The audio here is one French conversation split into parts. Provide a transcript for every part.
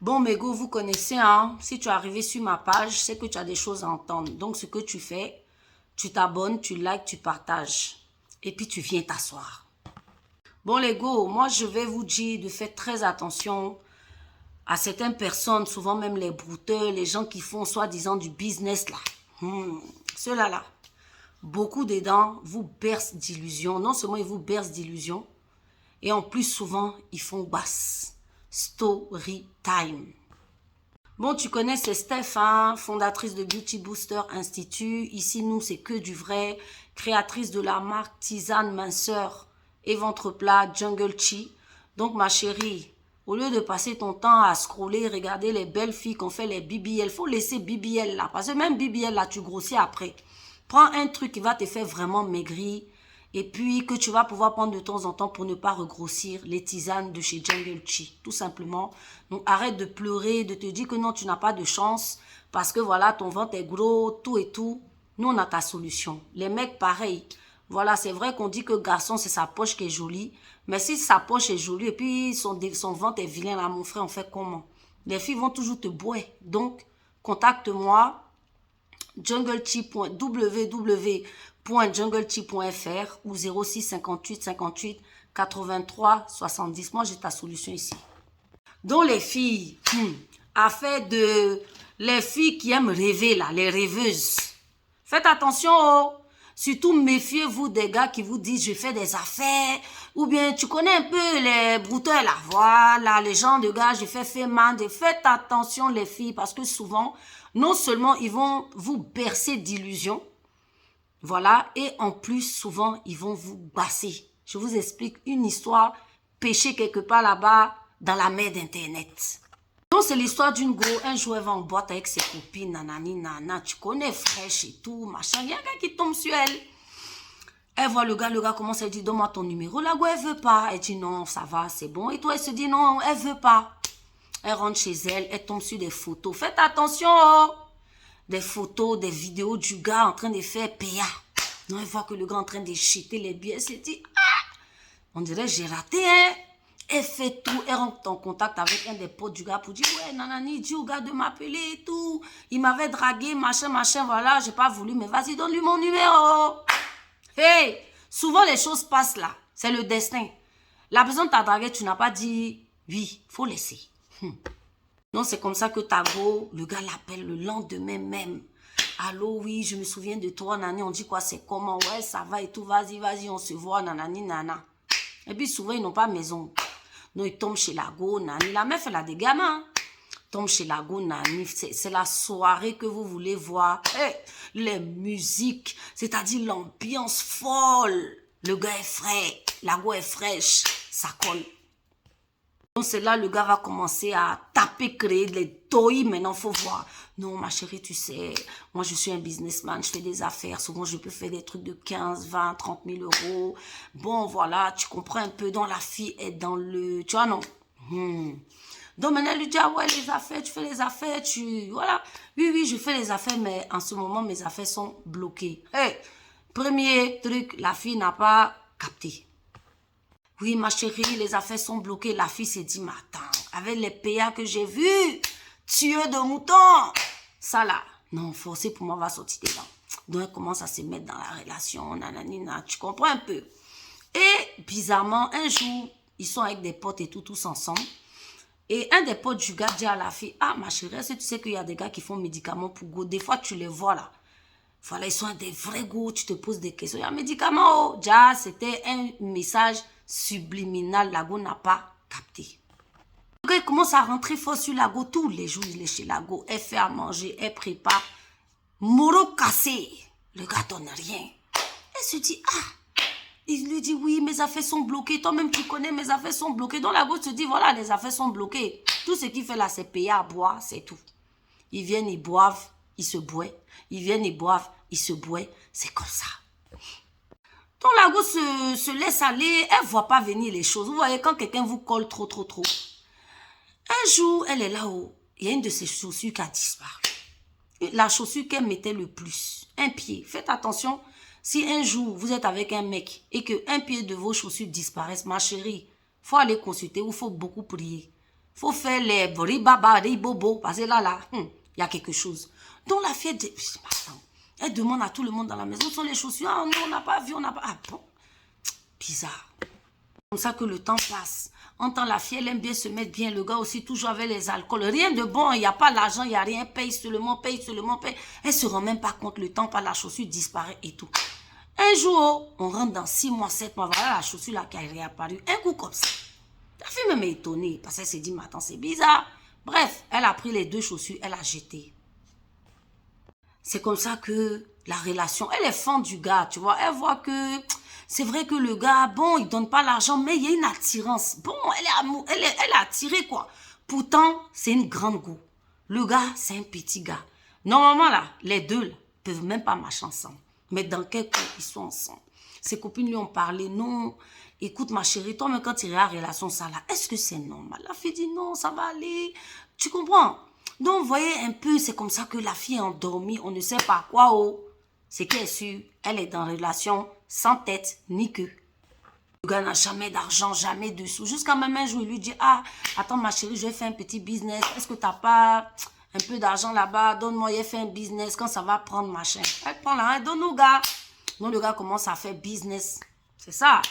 Bon, Mego, vous connaissez, hein? Si tu es arrivé sur ma page, c'est que tu as des choses à entendre. Donc, ce que tu fais, tu t'abonnes, tu likes, tu partages. Et puis, tu viens t'asseoir. Bon, les go, moi, je vais vous dire de faire très attention à certaines personnes, souvent même les brouteurs, les gens qui font soi-disant du business, là. Ceux-là, là. Beaucoup dedans vous bercent d'illusions. Non seulement ils vous bercent d'illusions, et en plus, souvent, ils font basse. Story time. Bon, tu connais, c'est Steph, hein, fondatrice de Beauty Booster Institute. Ici, nous, c'est que du vrai. Créatrice de la marque Tisane Minceur et Ventre Plat Jungle Chi. Donc, ma chérie, au lieu de passer ton temps à scroller, regarder les belles filles qu'on fait les BBL, faut laisser BBL là. Parce que même BBL là, tu grossis après. Prends un truc qui va te faire vraiment maigrir. Et puis que tu vas pouvoir prendre de temps en temps pour ne pas regrossir les tisanes de chez Jungle Chi. Tout simplement. Donc arrête de pleurer, de te dire que non, tu n'as pas de chance. Parce que voilà, ton ventre est gros, tout et tout. Nous, on a ta solution. Les mecs, pareil. Voilà, c'est vrai qu'on dit que garçon, c'est sa poche qui est jolie. Mais si sa poche est jolie et puis son ventre est vilain, là, mon frère, on fait comment? Les filles vont toujours te boire. Donc, contacte-moi. www.junglechi.fr ou 06 58 58 83 70. Moi, j'ai ta solution ici. Donc, les filles, affaire de les filles qui aiment rêver, là, les rêveuses. Faites attention, oh. Surtout, méfiez-vous des gars qui vous disent, je fais des affaires. Ou bien, tu connais un peu les brouteurs, là. Voilà, les gens de gars, je fais man. Faites attention, les filles, parce que souvent, non seulement ils vont vous bercer d'illusions, voilà, et en plus, souvent, ils vont vous basser. Je vous explique une histoire pêchée quelque part là-bas dans la mer d'Internet. Donc, c'est l'histoire d'une go. Un jour, elle va en boîte avec ses copines, nanani, nana. Tu connais, fraîche et tout, machin. Il y a un gars qui tombe sur elle. Elle voit le gars commence à lui dire, donne-moi ton numéro. La go, elle veut pas. Elle dit, non, ça va, c'est bon. Et toi, elle se dit, non, elle veut pas. Elle rentre chez elle, elle tombe sur des photos. Faites attention, oh. Des photos, des vidéos du gars en train de faire PA. Non, elle voit que le gars est en train de jeter les billets. Elle se dit, ah, on dirait j'ai raté, hein. Elle fait tout, elle rentre en contact avec un des potes du gars pour dire, ouais, nanani, dis au gars de m'appeler et tout. Il m'avait dragué, machin, voilà, j'ai pas voulu, mais vas-y, donne-lui mon numéro. Hey, souvent les choses passent là. C'est le destin. La personne t'a dragué, tu n'as pas dit, oui, faut laisser. Non, c'est comme ça que Tago, le gars l'appelle le lendemain même. Allô, oui, je me souviens de toi, nani, on dit quoi, c'est comment, ouais, ça va et tout, vas-y, on se voit, nanani, nana. Et puis souvent, ils n'ont pas maison. Non, ils tombent chez la go, nani. La meuf, elle a des gamins. Tombe chez la go, nani. C'est la soirée que vous voulez voir. Hey, les musiques, c'est-à-dire l'ambiance folle. Le gars est frais, la go est fraîche, ça colle. Donc c'est là le gars va commencer à taper, créer les toys. Maintenant, faut voir. Non, ma chérie, tu sais, moi je suis un businessman, je fais des affaires. Souvent, je peux faire des trucs de 15, 20, 30 000 euros. Bon, voilà, tu comprends un peu. Dans la fille est dans le... Tu vois, non? Donc maintenant, elle lui dit, ah ouais, les affaires, tu fais les affaires, tu... Voilà. Oui, je fais les affaires, mais en ce moment, mes affaires sont bloquées. Hey, premier truc, la fille n'a pas capté. Oui, ma chérie, les affaires sont bloquées. La fille s'est dit, mais attends, avec les PA que j'ai vus, tueur de moutons, ça là, non, forcé pour moi, va sortir dedans. Donc, elle commence à se mettre dans la relation, nananina, tu comprends un peu. Et, bizarrement, un jour, ils sont avec des potes et tout, tous ensemble. Et un des potes du gars dit à la fille, ah, ma chérie, est-ce que tu sais qu'il y a des gars qui font médicaments pour go? Des fois, tu les vois là. Voilà, ils sont des vrais goûts, tu te poses des questions. Il y a un médicament, oh. Déjà, c'était un message subliminal. La go n'a pas capté. Le gars commence à rentrer fort sur la go. Tous les jours, il est chez la go. Elle fait à manger, elle prépare. Moro cassé. Le gars donne rien. Elle se dit, ah. Il lui dit, oui, mes affaires sont bloquées. Toi-même, tu connais, mes affaires sont bloquées. Donc la go se dit, voilà, les affaires sont bloquées. Tout ce qu'il fait là, c'est payer à boire, c'est tout. Ils viennent, ils boivent, ils se boivent. Ils viennent, ils boivent, ils se boivent. C'est comme ça. Donc la go se laisse aller. Elle ne voit pas venir les choses. Vous voyez, quand quelqu'un vous colle trop. Un jour, elle est là-haut. Il y a une de ses chaussures qui a disparu. La chaussure qu'elle mettait le plus. Un pied. Faites attention. Si un jour, vous êtes avec un mec et qu'un pied de vos chaussures disparaisse, ma chérie, il faut aller consulter ou il faut beaucoup prier. Faut faire les bribaba, les bobo. Parce que là, il y a quelque chose. Donc la fille, elle demande à tout le monde dans la maison, où sont les chaussures? Ah, non, on n'a pas vu, on n'a pas... Ah bon? Bizarre. Comme ça que le temps passe. En temps, la fille, elle aime bien se mettre bien. Le gars aussi, toujours avec les alcools. Rien de bon, il n'y a pas l'argent, il n'y a rien. Paye seulement, paye seulement, paye. Elle ne se rend même pas compte. Le temps, pas la chaussure disparaît et tout. Un jour, on rentre dans 6 mois, 7 mois. Voilà la chaussure là qui a réapparu. Un coup comme ça. La fille même est étonnée. Parce qu'elle s'est dit, mais attends, c'est bizarre. Bref, elle a pris les 2 chaussures, elle a jeté. C'est comme ça que la relation, elle est fan du gars, tu vois. Elle voit que c'est vrai que le gars, bon, il donne pas l'argent, mais il y a une attirance. Bon, elle est attirée, quoi. Pourtant, c'est une grande go. Le gars, c'est un petit gars. Normalement, là, les deux là, peuvent même pas marcher ensemble. Mais dans quel cas ils sont ensemble? Ses copines lui ont parlé, non, écoute ma chérie, toi, même quand tu es en relation, ça là, est-ce que c'est normal? La fille dit, non, ça va aller. Tu comprends? Donc, vous voyez un peu, c'est comme ça que la fille est endormie, on ne sait pas quoi, oh. C'est qu'elle est sûre, elle est dans une relation sans tête ni queue. Le gars n'a jamais d'argent, jamais de sous. Jusqu'à même un jour, il lui dit, ah, attends ma chérie, je vais faire un petit business. Est-ce que tu n'as pas un peu d'argent là-bas? Donne-moi, il fait un business. Quand ça va prendre, machin. Elle prend là, donne au gars. Donc, le gars commence à faire business. C'est ça.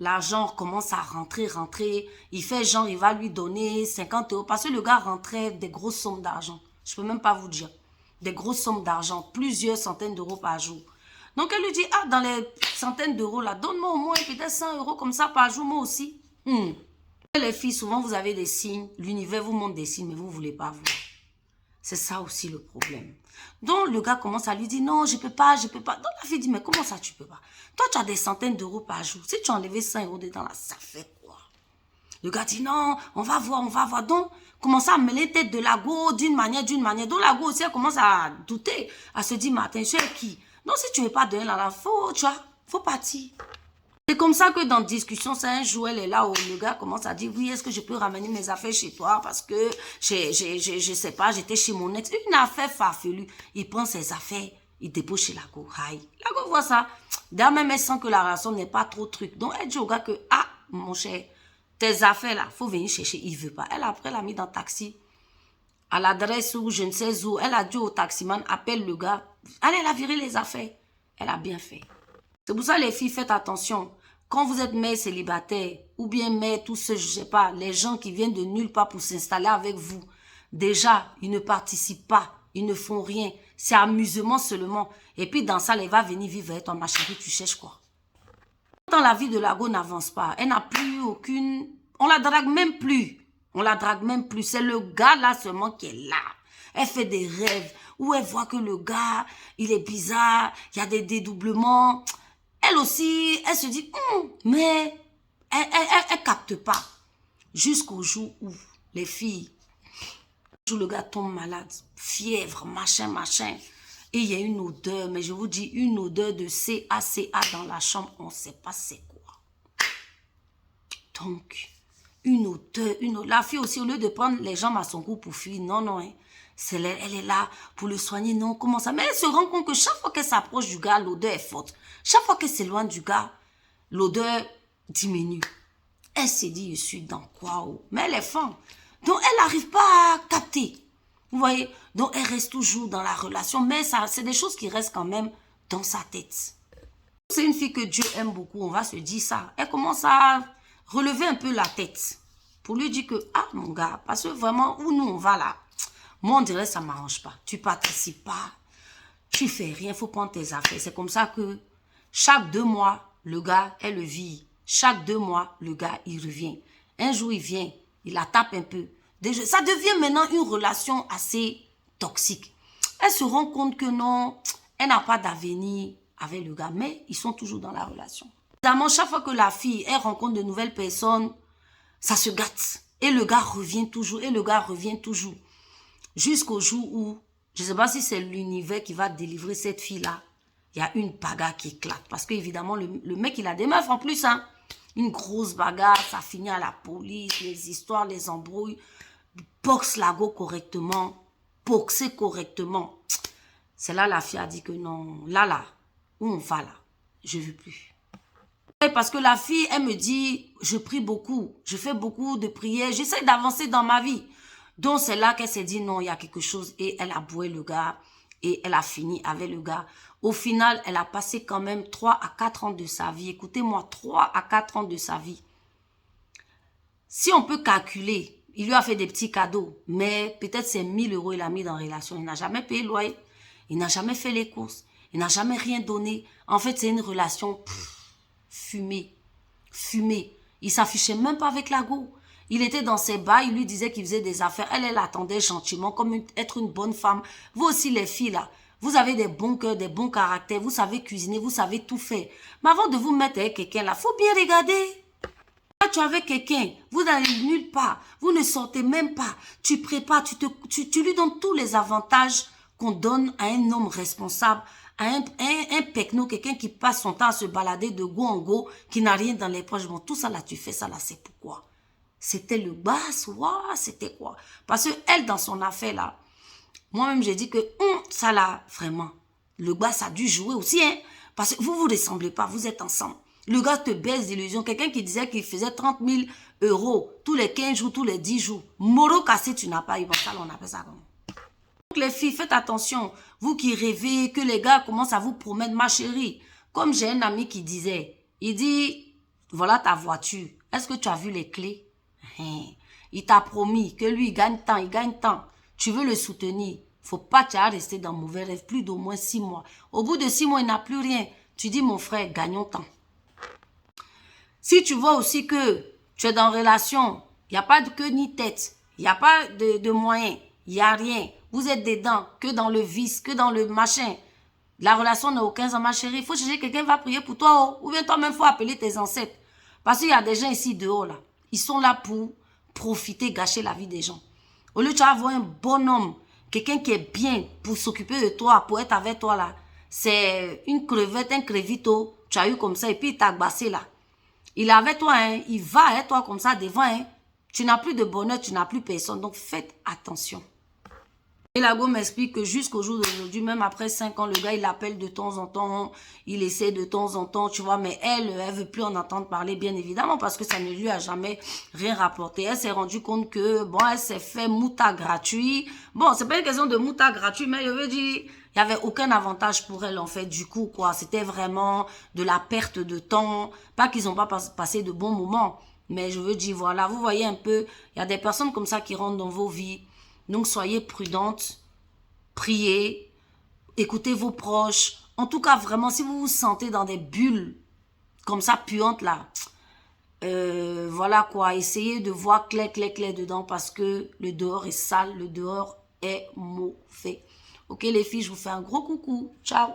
L'argent commence à rentrer. Il fait genre, il va lui donner 50 euros. Parce que le gars rentrait des grosses sommes d'argent. Je ne peux même pas vous dire. Des grosses sommes d'argent. Plusieurs centaines d'euros par jour. Donc, elle lui dit, ah, dans les centaines d'euros là, donne-moi au moins peut-être 100 euros comme ça par jour, moi aussi. Les filles, souvent, vous avez des signes. L'univers vous montre des signes, mais vous ne voulez pas voir. C'est ça aussi le problème. Donc, le gars commence à lui dire, non, je peux pas, je peux pas. Donc, la fille dit, mais comment ça, tu peux pas? Toi, tu as des centaines d'euros par jour. Si tu as enlevé 100 euros dedans, là, ça fait quoi? Le gars dit, non, on va voir, on va voir. Donc, commence à mêler tête de la go d'une manière. Donc, la go aussi, elle commence à douter, à se dire, mais attends, je suis avec qui? Donc, si tu ne veux pas donner là, faut partir. C'est comme ça que dans discussion, c'est un jour, elle est là où le gars commence à dire, oui, est-ce que je peux ramener mes affaires chez toi? Parce que, je sais pas, j'étais chez mon ex. Une affaire farfelue. Il prend ses affaires, il dépose chez la go. La go voit ça. D'ailleurs, même elle sent que la relation n'est pas trop truc. Donc, elle dit au gars que, ah, mon cher, tes affaires là, faut venir chercher. Il veut pas. Elle, après, l'a mis dans le taxi. À l'adresse où je ne sais où, elle a dit au taximan, appelle le gars. Allez, elle a viré les affaires. Elle a bien fait. C'est pour ça, les filles, faites attention. Quand vous êtes mère célibataire, ou bien mère tout seul, je sais pas, les gens qui viennent de nulle part pour s'installer avec vous, déjà, ils ne participent pas, ils ne font rien. C'est amusement seulement. Et puis, dans ça, elle va venir vivre avec toi, ma chérie, tu cherches quoi? Quand la vie de la go n'avance pas, elle n'a plus aucune... On la drague même plus. On la drague même plus. C'est le gars là seulement qui est là. Elle fait des rêves où elle voit que le gars, il est bizarre, il y a des dédoublements. Elle aussi, elle se dit, mais elle capte pas. Jusqu'au jour où les filles, le gars tombe malade, fièvre, machin. Et il y a une odeur, mais je vous dis, une odeur de CACA dans la chambre, on ne sait pas c'est quoi. Donc, une odeur. La fille aussi, au lieu de prendre les jambes à son cou pour fuir, non, hein. Elle est là pour le soigner, non, comment ça? Mais elle se rend compte que chaque fois qu'elle s'approche du gars, l'odeur est forte. Chaque fois qu'elle s'éloigne du gars, l'odeur diminue. Elle s'est dit, je suis dans quoi? Mais elle est femme. Donc, elle n'arrive pas à capter. Vous voyez? Donc, elle reste toujours dans la relation. Mais c'est des choses qui restent quand même dans sa tête. C'est une fille que Dieu aime beaucoup. On va se dire ça. Elle commence à relever un peu la tête. Pour lui dire que, ah, mon gars, parce que vraiment, où nous on va là, moi, on dirait ça ne m'arrange pas. Tu participes pas. Tu fais rien. Il faut prendre tes affaires. C'est comme ça que chaque 2 mois, le gars, elle le vit. Chaque 2 mois, le gars, il revient. Un jour, il vient. Il la tape un peu. Ça devient maintenant une relation assez toxique. Elle se rend compte que non, elle n'a pas d'avenir avec le gars. Mais ils sont toujours dans la relation. Évidemment, chaque fois que la fille, elle rencontre de nouvelles personnes, ça se gâte. Et le gars revient toujours. Jusqu'au jour où, je ne sais pas si c'est l'univers qui va délivrer cette fille-là. Il y a une bagarre qui éclate. Parce qu'évidemment, le mec, il a des meufs en plus. Hein. Une grosse bagarre, ça finit à la police, les histoires, les embrouilles. Boxe la go correctement. Boxer correctement. C'est là la fille a dit que non. Là, où on va là, je ne veux plus. Parce que la fille, elle me dit, je prie beaucoup, je fais beaucoup de prières, j'essaie d'avancer dans ma vie. Donc c'est là qu'elle s'est dit, non, il y a quelque chose. Et elle a boué le gars et elle a fini avec le gars. Au final, elle a passé quand même 3 à 4 ans de sa vie. Écoutez-moi, 3 à 4 ans de sa vie. Si on peut calculer, il lui a fait des petits cadeaux, mais peut-être c'est 1000 euros il a mis dans la relation. Il n'a jamais payé le loyer, il n'a jamais fait les courses, il n'a jamais rien donné. En fait, c'est une relation fumée, fumée. Il s'affichait même pas avec la go. Il était dans ses bas, il lui disait qu'il faisait des affaires. Elle attendait gentiment, comme être une bonne femme. Vous aussi, les filles, là, vous avez des bons cœurs, des bons caractères, vous savez cuisiner, vous savez tout faire. Mais avant de vous mettre avec quelqu'un, là, faut bien regarder. Tu es avec quelqu'un, vous n'allez nulle part, vous ne sortez même pas, tu prépares, tu lui donnes tous les avantages qu'on donne à un homme responsable, à un pecno, quelqu'un qui passe son temps à se balader de go en go, qui n'a rien dans les poches. Bon, tout ça là, tu fais ça là, c'est pourquoi? C'était le basse, c'était quoi? Parce que elle, dans son affaire là, moi-même j'ai dit que ça là, vraiment, le basse a dû jouer aussi, hein, parce que vous vous ressemblez pas, vous êtes ensemble. Le gars te baise d'illusion. Quelqu'un qui disait qu'il faisait 30 000 euros tous les 15 jours, tous les 10 jours. Moro cassé, tu n'as pas eu. Ça, on appelle ça comment? Donc les filles, faites attention. Vous qui rêvez que les gars commencent à vous promettre, ma chérie. Comme j'ai un ami qui disait, il dit, voilà ta voiture. Est-ce que tu as vu les clés? Il t'a promis que lui, il gagne tant, il gagne tant. Tu veux le soutenir. Faut pas tu rester dans mauvais rêve plus d'au moins 6 mois. Au bout de 6 mois, il n'a plus rien. Tu dis, mon frère, gagnons tant. Si tu vois aussi que tu es dans une relation, il n'y a pas de queue ni tête, il n'y a pas de moyens, il n'y a rien. Vous êtes dedans, que dans le vice, que dans le machin. La relation n'a aucun sens, ma chérie. Il faut chercher quelqu'un qui va prier pour toi. Ou bien toi-même, il faut appeler tes ancêtres. Parce qu'il y a des gens ici dehors, là. Ils sont là pour profiter, gâcher la vie des gens. Au lieu de avoir un bon homme, quelqu'un qui est bien pour s'occuper de toi, pour être avec toi, là. C'est une crevette, un crevito. Tu as eu comme ça et puis il t'a agbassé, là. Il est avec toi, hein, il va avec toi comme ça devant. Hein. Tu n'as plus de bonheur, tu n'as plus personne. Donc faites attention. Et la go m'explique que jusqu'au jour d'aujourd'hui, même après 5 ans, le gars, il appelle de temps en temps, il essaie de temps en temps, tu vois, mais elle veut plus en entendre parler, bien évidemment, parce que ça ne lui a jamais rien rapporté. Elle s'est rendue compte que, bon, elle s'est fait mouta gratuit. Bon, c'est pas une question de mouta gratuit, mais je veux dire, il n'y avait aucun avantage pour elle, en fait, du coup, quoi. C'était vraiment de la perte de temps. Pas qu'ils n'ont pas passé de bons moments, mais je veux dire, voilà, vous voyez un peu, il y a des personnes comme ça qui rentrent dans vos vies. Donc, soyez prudentes, priez, écoutez vos proches. En tout cas, vraiment, si vous vous sentez dans des bulles comme ça, puantes là, voilà quoi, essayez de voir clair dedans parce que le dehors est sale, le dehors est mauvais. Ok les filles, je vous fais un gros coucou. Ciao.